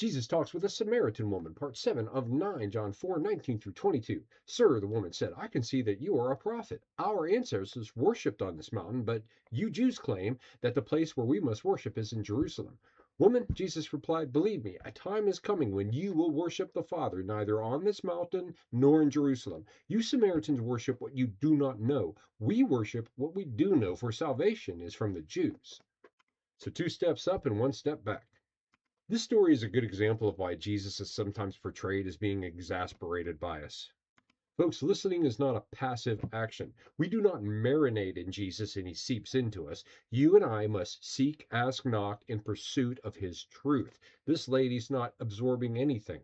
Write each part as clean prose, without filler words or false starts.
Jesus talks with a Samaritan woman, part 7 of 9, John 4:19 through 22. Sir, the woman said, I can see that you are a prophet. Our ancestors worshipped on this mountain, but you Jews claim that the place where we must worship is in Jerusalem. Woman, Jesus replied, believe me, a time is coming when you will worship the Father neither on this mountain nor in Jerusalem. You Samaritans worship what you do not know. We worship what we do know, for salvation is from the Jews. So 2 steps up and 1 step back. This story is a good example of why Jesus is sometimes portrayed as being exasperated by us. Folks, listening is not a passive action. We do not marinate in Jesus and he seeps into us. You and I must seek, ask, knock in pursuit of his truth. This lady's not absorbing anything.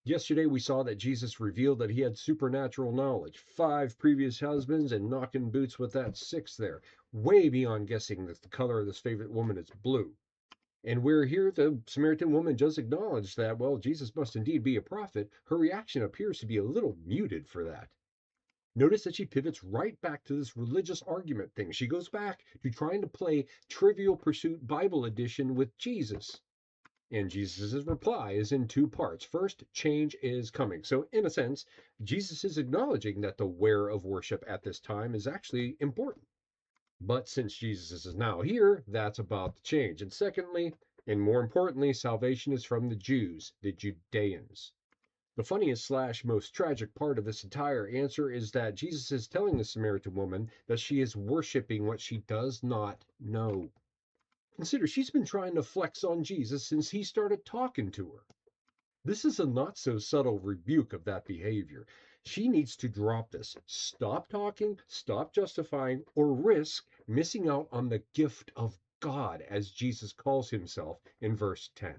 Yesterday, we saw that Jesus revealed that he had supernatural knowledge. 5 previous husbands and knocking boots with that 6th there. Way beyond guessing that the color of this favorite woman is blue. And where here the Samaritan woman just acknowledged that, well, Jesus must indeed be a prophet, her reaction appears to be a little muted for that. Notice that she pivots right back to this religious argument thing. She goes back to trying to play Trivial Pursuit Bible edition with Jesus. And Jesus' reply is in 2 parts. First, change is coming. So, in a sense, Jesus is acknowledging that the where of worship at this time is actually important. But since Jesus is now here, that's about to change. And secondly, and more importantly, salvation is from the Jews, the Judeans. The funniest slash most tragic part of this entire answer is that Jesus is telling the Samaritan woman that she is worshiping what she does not know. Consider, she's been trying to flex on Jesus since he started talking to her. This is a not so subtle rebuke of that behavior. She needs to drop this. Stop talking, stop justifying, or risk missing out on the gift of God, as Jesus calls himself in verse 10.